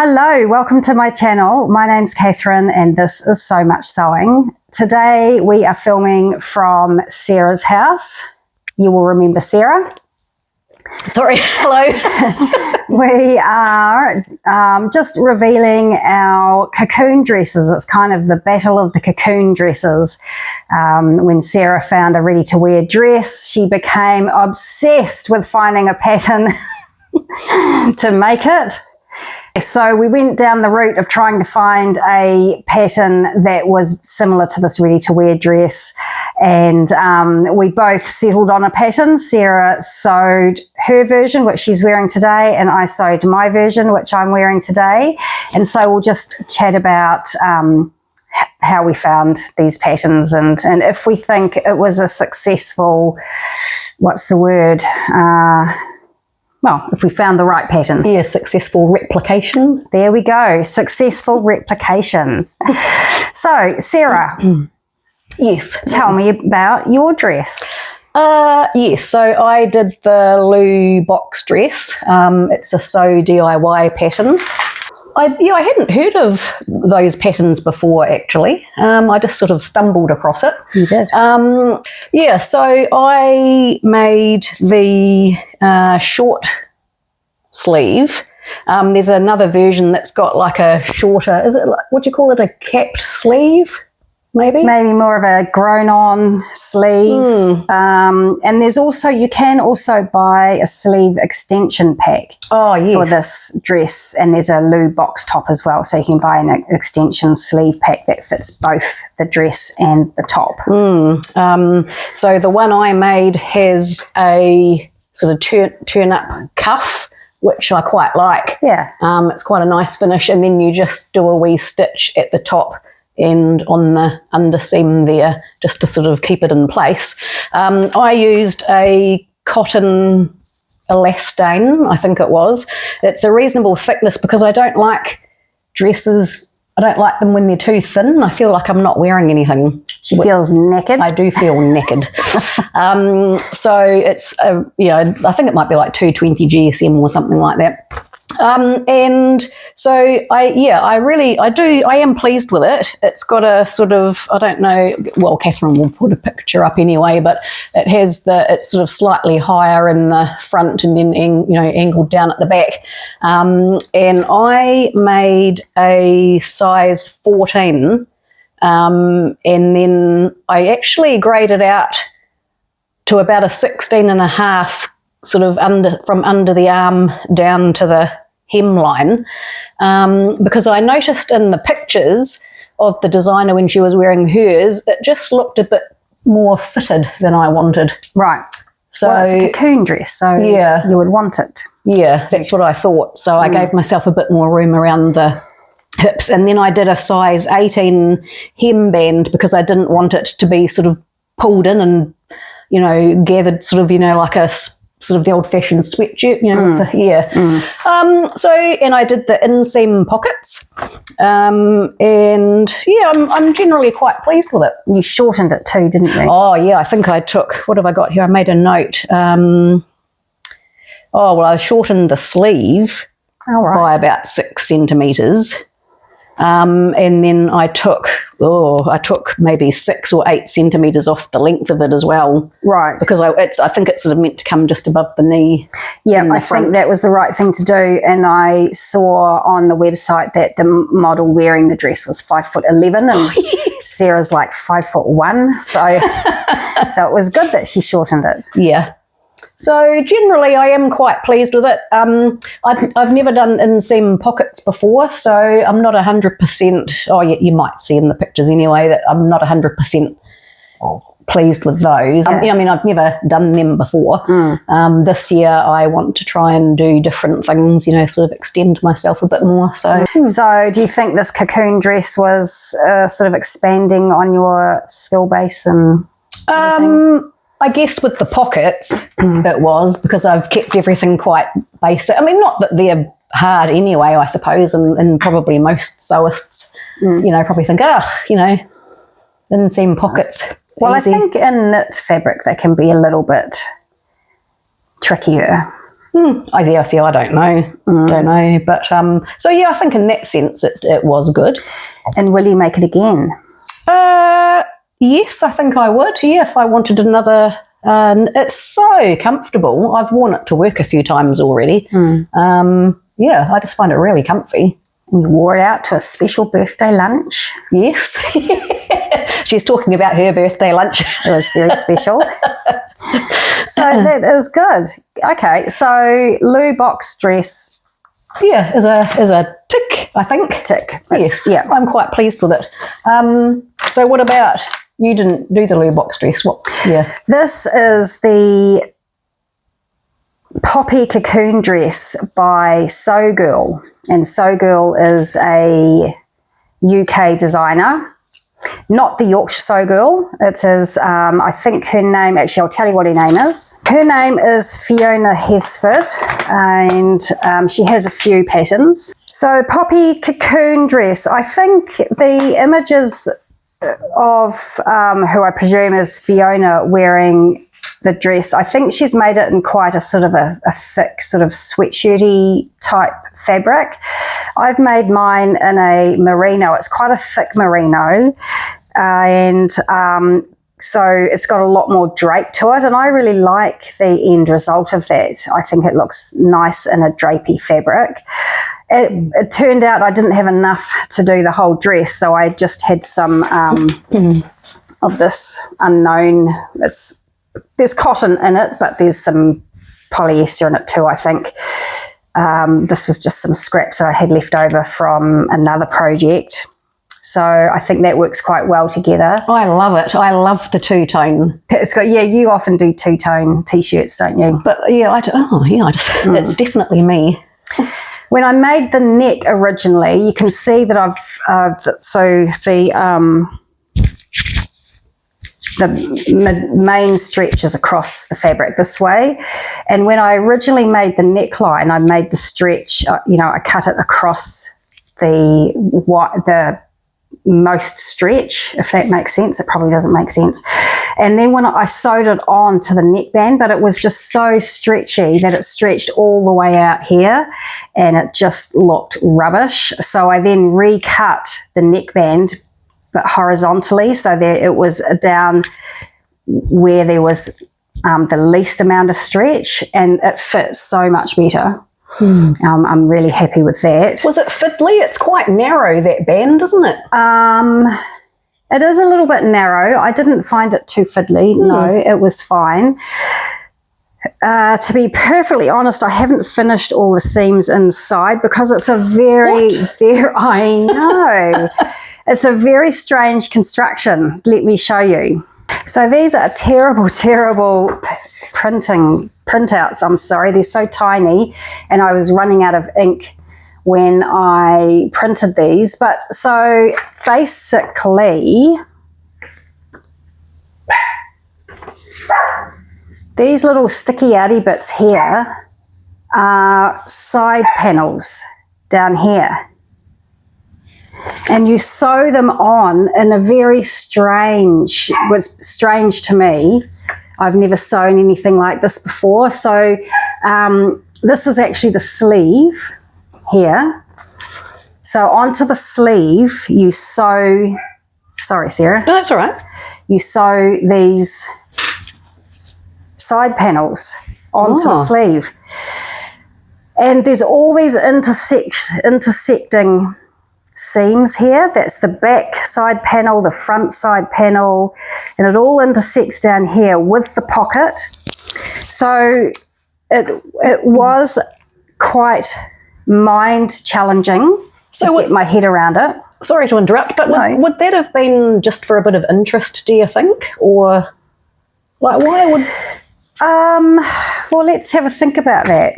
Hello, welcome to my channel. My name's Catherine and this is So Much Sewing. Today we are filming from Sarah's house. You will remember Sarah. Sorry, hello. We are just revealing our cocoon dresses. It's kind of the battle of the cocoon dresses. When Sarah found a ready-to-wear dress, she became obsessed with finding a pattern to make it. So we went down the route of trying to find a pattern that was similar to this ready-to-wear dress, and we both settled on a pattern. Sarah sewed her version, which she's wearing today, and I sewed my version, which I'm wearing today. And so we'll just chat about how we found these patterns and if we think it was a successful, what's the word? Well, if we found the right pattern. Yeah, successful replication. There we go, successful replication. So, Sarah. Yes. Tell me about your dress. Yes, so I did the Lou box dress. It's a sew DIY pattern. I hadn't heard of those patterns before, actually. I just sort of stumbled across it. You did? Yeah, so I made the short sleeve. There's another version that's got like a shorter, is it, what do you call it, a capped sleeve? Maybe more of a grown-on sleeve. And there's also, you can also buy a sleeve extension pack for this dress, and there's a Lou box top as well, so you can buy an extension sleeve pack that fits both the dress and the top. So the one I made has a sort of turn-up cuff, which I quite like. Yeah. It's quite a nice finish, and then you just do a wee stitch at the top and on the underseam there, just to sort of keep it in place. I used a cotton elastane, I think it was. It's a reasonable thickness because I don't like dresses, I don't like them when they're too thin. I feel like I'm not wearing anything. She feels naked. I do feel naked. So it's, I think it might be like 220 GSM or something like that. And so I am pleased with it. It's got a sort of, I don't know, well, Catherine will put a picture up anyway, but it's sort of slightly higher in the front and then, angled down at the back. And I made a size 14, and then I actually graded out to about a 16 and a half, sort of from under the arm down to the hemline, because I noticed in the pictures of the designer when she was wearing hers, it just looked a bit more fitted than I wanted. Right. So well, it's a cocoon dress, so yeah, you would want it. Yeah, that's what I thought. So I gave myself a bit more room around the hips, and then I did a size 18 hemband because I didn't want it to be sort of pulled in and, gathered sort of, like a sort of the old-fashioned sweatshirt, and I did the inseam pockets, and yeah, I'm generally quite pleased with it. You shortened it too, didn't you? Oh yeah, I think I took, what have I got here? I made a note. I shortened the sleeve by about 6 centimetres. And then I took maybe 6 or 8 centimetres off the length of it as well. Right. Because I think it's sort of meant to come just above the knee. Yeah, I think that was the right thing to do. And I saw on the website that the model wearing the dress was 5'11", and Sarah's like 5'1". So it was good that she shortened it. Yeah. So generally I am quite pleased with it. I've never done inseam pockets before, so I'm not 100%, you might see in the pictures anyway that I'm not 100% pleased with those. Yeah. I've never done them before. This year I want to try and do different things, sort of extend myself a bit more. So do you think this cocoon dress was sort of expanding on your skill base and everything? I guess with the pockets, it was, because I've kept everything quite basic. Not that they're hard anyway, I suppose, and probably most sewists, probably think, inseam pockets. Well, easy. I think in knit fabric they can be a little bit trickier. Yeah, see, I don't know. Don't know. But, so yeah, I think in that sense it was good. And will you make it again? Yes, I think I would. Yeah, if I wanted another. It's so comfortable. I've worn it to work a few times already. Yeah, I just find it really comfy. You wore it out to a special birthday lunch. Yes. She's talking about her birthday lunch. It was very special. So that is good. Okay, so Lou box dress. Yeah, is a tick, I think. Tick. Yes, Yeah. I'm quite pleased with it. So what about, you didn't do the Lou box dress? What? Yeah. This is the Poppy Cocoon Dress by Sewgirl. And Sewgirl is a UK designer. Not the Yorkshire Sewgirl. It is, I think her name, actually I'll tell you what her name is. Her name is Fiona Hesford, and she has a few patterns. So Poppy Cocoon Dress, I think the images of who I presume is Fiona wearing the dress, I think she's made it in quite a sort of a thick sort of sweatshirty type fabric. I've made mine in a merino. It's quite a thick merino, and so it's got a lot more drape to it, and I really like the end result of that. I think it looks nice in a drapey fabric. It turned out I didn't have enough to do the whole dress, so I just had some of this unknown. There's cotton in it, but there's some polyester in it too, I think. This was just some scraps that I had left over from another project. So I think that works quite well together. I love it. I love the two-tone. It's got, yeah, you often do two-tone t-shirts, don't you? But yeah, it's definitely me. When I made the neck originally, you can see that the main stretch is across the fabric this way, and when I originally made the neckline, I made the stretch, I cut it across the most stretch, if that makes sense. It probably doesn't make sense. And then when I sewed it on to the neckband, but it was just so stretchy that it stretched all the way out here, and it just looked rubbish. So I then recut the neckband, but horizontally, so it was down where there was the least amount of stretch, and it fits so much better. I'm really happy with that. Was it fiddly? It's quite narrow, that band, isn't it? It is a little bit narrow. I didn't find it too fiddly. No, it was fine. To be perfectly honest, I haven't finished all the seams inside because it's a very, I know. It's a very strange construction. Let me show you. So these are terrible, terrible printouts. I'm sorry, they're so tiny, and I was running out of ink when I printed these. But so basically, these little sticky outy bits here are side panels down here. And you sew them on in a very strange, was strange to me. I've never sewn anything like this before. So this is actually the sleeve here. So onto the sleeve you sew, sorry Sarah. No, that's all right. You sew these side panels onto the sleeve. And there's all these intersecting seams here. That's the back side panel, the front side panel, and it all intersects down here with the pocket. So it was quite mind challenging to get my head around it. Sorry to interrupt, but would that have been just for a bit of interest, do you think? Or why would... well, let's have a think about that.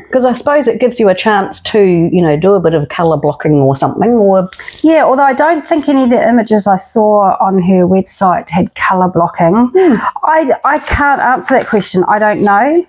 Because I suppose it gives you a chance to, do a bit of colour blocking or something. Or yeah, although I don't think any of the images I saw on her website had colour blocking. I can't answer that question. I don't know.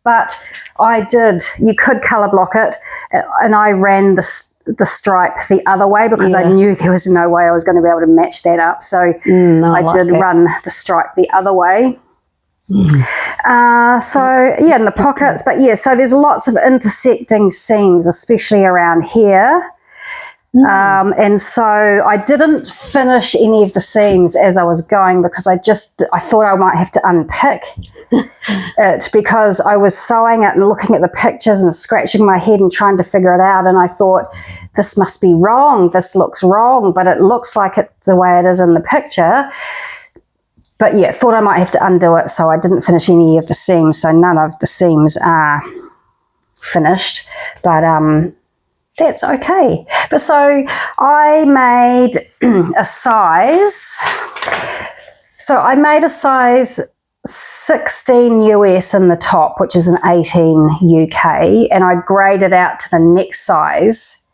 But I did. You could colour block it, and I ran the stripe the other way because I knew there was no way I was going to be able to match that up. So I did run the stripe the other way. So yeah, in the pockets, but yeah, so there's lots of intersecting seams, especially around here. And so I didn't finish any of the seams as I was going because I thought I might have to unpick it because I was sewing it and looking at the pictures and scratching my head and trying to figure it out, and I thought, this must be wrong, this looks wrong, but it looks like it the way it is in the picture. But yeah, thought I might have to undo it, so I didn't finish any of the seams, so none of the seams are finished, but that's okay. But so I made a size. So I made a size 16 US in the top, which is an 18 UK, and I graded out to the next size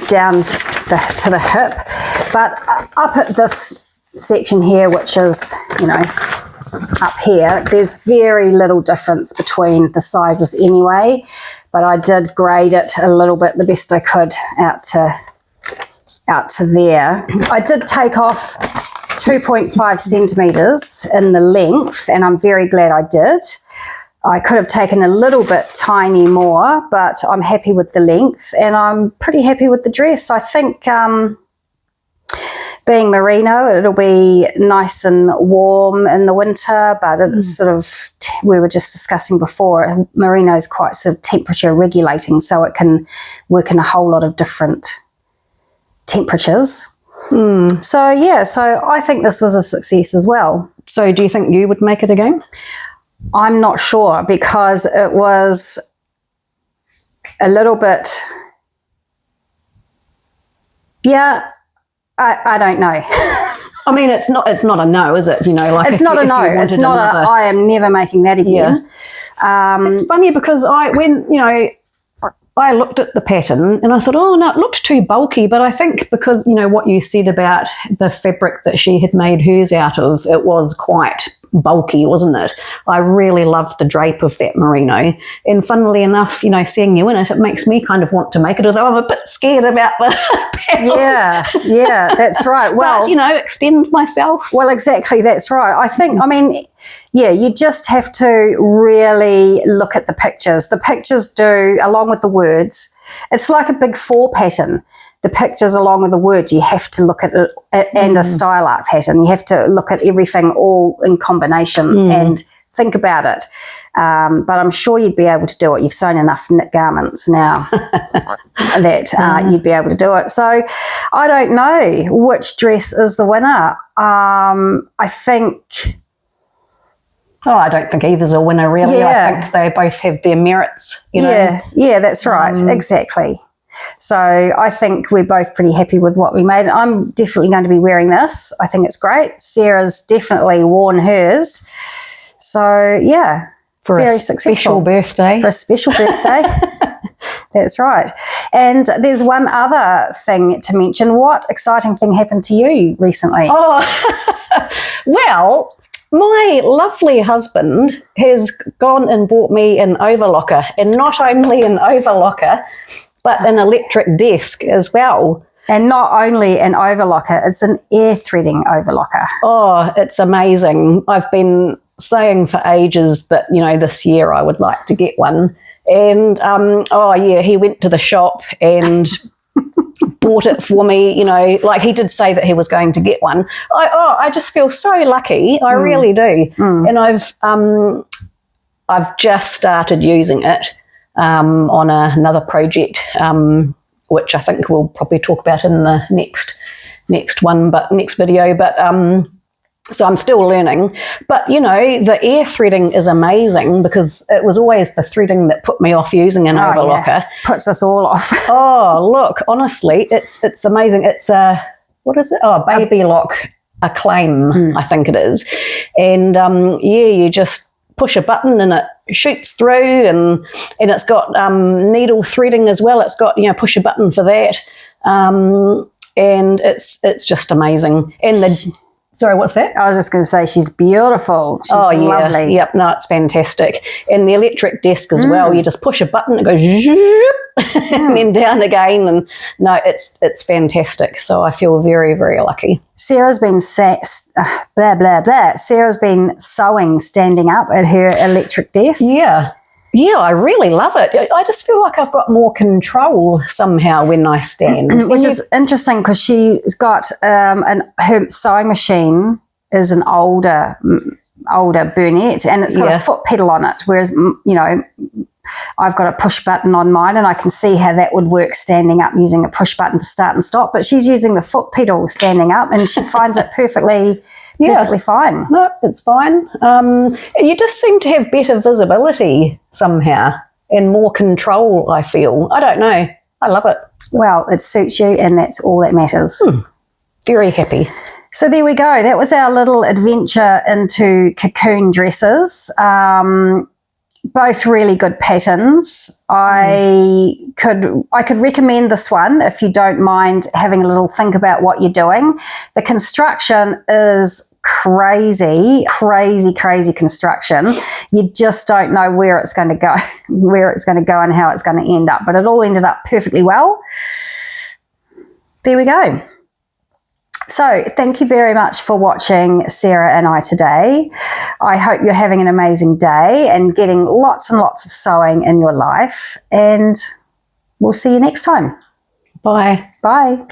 down to the hip. But up at this section here, which is, you know, up here, there's very little difference between the sizes anyway, but I did grade it a little bit the best I could out to there. I did take off 2.5 centimeters in the length, and I'm very glad I did. I could have taken a little bit tiny more, but I'm happy with the length, and I'm pretty happy with the dress. I think being merino, it'll be nice and warm in the winter, but it's sort of, we were just discussing before, merino is quite sort of temperature regulating, so it can work in a whole lot of different temperatures. So yeah, so I think this was a success as well. So do you think you would make it again? I'm not sure, because it was a little bit, yeah, I don't know. I mean, it's not a no, is it? You know, like it's not a no. It's not a. I am never making that again. Yeah. It's funny because when I looked at the pattern and I thought, oh no, it looked too bulky. But I think because what you said about the fabric that she had made hers out of, it was quite bulky, wasn't it? I really loved the drape of that merino, and funnily enough, seeing you in it, it makes me kind of want to make it, although I'm a bit scared about the panels. Yeah, that's right. Well, but, extend myself. Well, exactly, that's right. I think, you just have to really look at the pictures. The pictures do, along with the words, it's like a big four pattern. The pictures along with the words, you have to look at it, and a style art pattern. You have to look at everything all in combination and think about it. But I'm sure you'd be able to do it. You've sewn enough knit garments now that you'd be able to do it. So I don't know which dress is the winner. I think... Oh, I don't think either's a winner, really. Yeah. I think they both have their merits, Yeah, that's right. Exactly. So I think we're both pretty happy with what we made. I'm definitely going to be wearing this. I think it's great. Sarah's definitely worn hers. So, yeah, for very a successful. Special birthday. For a special birthday. That's right. And there's one other thing to mention. What exciting thing happened to you recently? Oh, well... My lovely husband has gone and bought me an overlocker, and not only an overlocker, but an electric desk as well. And not only an overlocker, it's an air threading overlocker. Oh, it's amazing. I've been saying for ages that, this year I would like to get one. And, he went to the shop and... bought it for me, like he did say that he was going to get one. I just feel so lucky. I really do. And I've just started using it on another project, which I think we'll probably talk about in the next video. But so I'm still learning. But, the air threading is amazing because it was always the threading that put me off using an overlocker. Yeah. Puts us all off. Oh, look, honestly, it's amazing. It's what is it? Oh, Baby Lock Acclaim, I think it is. And, you just push a button and it shoots through, and it's got needle threading as well. It's got, push a button for that. And it's just amazing. And Sorry, what's that? I was just going to say she's beautiful. She's Oh, yeah. lovely. Yep, no, it's fantastic. And the electric desk as well, you just push a button, it goes zhoop, and then down again. And no, it's fantastic. So I feel very, very lucky. Sarah's been blah, blah, blah. Sarah's been sewing standing up at her electric desk. Yeah. Yeah, I really love it. I just feel like I've got more control somehow when I stand. Which is interesting because she's got her sewing machine is an older Burnett, and it's got a foot pedal on it, whereas, you know, I've got a push button on mine, and I can see how that would work standing up using a push button to start and stop, but she's using the foot pedal standing up, and she finds it perfectly fine. No, it's fine. You just seem to have better visibility somehow and more control, I feel. I don't know. I love it. Well, it suits you, and that's all that matters. Very happy. So there we go. That was our little adventure into cocoon dresses. Both really good patterns. I could recommend this one if you don't mind having a little think about what you're doing. The construction is crazy construction. You just don't know where it's going to go, and how it's going to end up. But it all ended up perfectly well. There we go. So thank you very much for watching Sarah and I today. I hope you're having an amazing day and getting lots and lots of sewing in your life. And we'll see you next time. Bye. Bye.